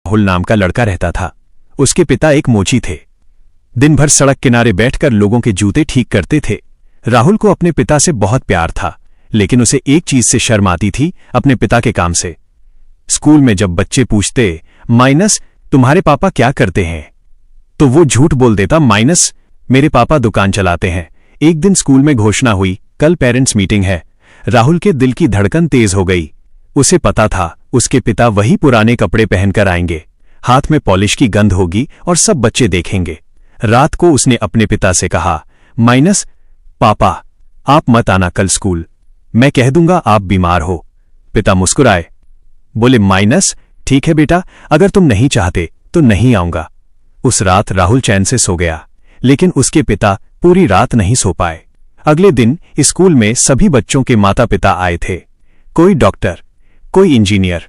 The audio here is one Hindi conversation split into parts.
राहुल नाम का लड़का रहता था। उसके पिता एक मोची थे। दिन भर सड़क किनारे बैठकर लोगों के जूते ठीक करते थे। राहुल को अपने पिता से बहुत प्यार था, लेकिन उसे एक चीज से शर्म आती थी, अपने पिता के काम से। स्कूल में जब बच्चे पूछते, माइनस तुम्हारे पापा क्या करते हैं, तो वो झूठ बोल देता, माइनस मेरे पापा दुकान चलाते हैं। एक दिन स्कूल में घोषणा हुई, कल पेरेंट्स मीटिंग है। राहुल के दिल की धड़कन तेज हो गई। उसे पता था उसके पिता वही पुराने कपड़े पहनकर आएंगे, हाथ में पॉलिश की गंध होगी और सब बच्चे देखेंगे। रात को उसने अपने पिता से कहा, माइनस पापा आप मत आना कल स्कूल, मैं कह दूंगा आप बीमार हो। पिता मुस्कुराए, बोले, माइनस ठीक है बेटा, अगर तुम नहीं चाहते तो नहीं आऊंगा। उस रात राहुल चैन से सो गया, लेकिन उसके पिता पूरी रात नहीं सो पाए। अगले दिन स्कूल में सभी बच्चों के माता पिता आए थे। कोई डॉक्टर, कोई इंजीनियर,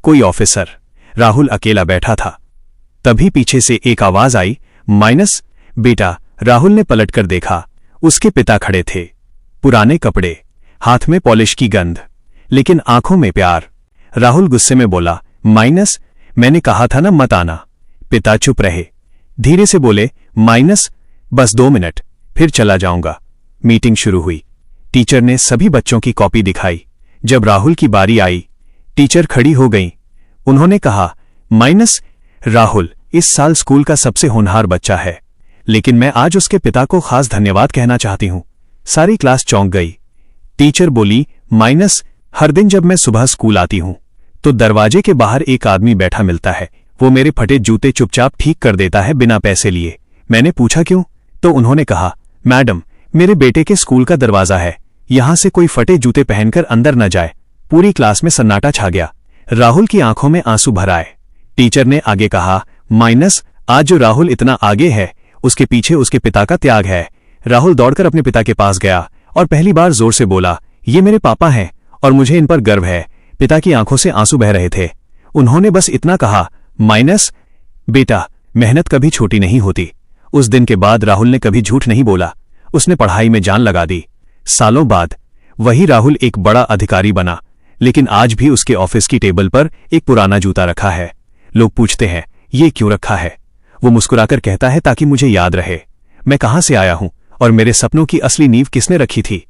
कोई ऑफिसर। राहुल अकेला बैठा था। तभी पीछे से एक आवाज आई, माइनस बेटा। राहुल ने पलटकर देखा, उसके पिता खड़े थे, पुराने कपड़े, हाथ में पॉलिश की गंध, लेकिन आंखों में प्यार। राहुल गुस्से में बोला, माइनस मैंने कहा था ना मत आना। पिता चुप रहे, धीरे से बोले, माइनस बस 2 मिनट, फिर चला जाऊंगा। मीटिंग शुरू हुई। टीचर ने सभी बच्चों की कॉपी दिखाई। जब राहुल की बारी आई, टीचर खड़ी हो गईं। उन्होंने कहा, माइनस राहुल इस साल स्कूल का सबसे होनहार बच्चा है, लेकिन मैं आज उसके पिता को खास धन्यवाद कहना चाहती हूं। सारी क्लास चौंक गई। टीचर बोली, माइनस हर दिन जब मैं सुबह स्कूल आती हूं तो दरवाजे के बाहर एक आदमी बैठा मिलता है। वो मेरे फटे जूते चुपचाप ठीक कर देता है बिना पैसे लिए। मैंने पूछा क्यों, तो उन्होंने कहा, मैडम मेरे बेटे के स्कूल का दरवाजा है, यहां से कोई फटे जूते पहनकर अंदर न जाए। पूरी क्लास में सन्नाटा छा गया। राहुल की आंखों में आंसू भर आए। टीचर ने आगे कहा, माइनस आज जो राहुल इतना आगे है उसके पीछे उसके पिता का त्याग है। राहुल दौड़कर अपने पिता के पास गया और पहली बार जोर से बोला, ये मेरे पापा हैं और मुझे इन पर गर्व है। पिता की आंखों से आंसू बह रहे थे। उन्होंने बस इतना कहा, माइनस बेटा मेहनत कभी छोटी नहीं होती। उस दिन के बाद राहुल ने कभी झूठ नहीं बोला। उसने पढ़ाई में जान लगा दी। सालों बाद वही राहुल एक बड़ा अधिकारी बना, लेकिन आज भी उसके ऑफिस की टेबल पर एक पुराना जूता रखा है। लोग पूछते हैं, ये क्यों रखा है? वो मुस्कुराकर कहता है, ताकि मुझे याद रहे मैं कहां से आया हूं और मेरे सपनों की असली नींव किसने रखी थी।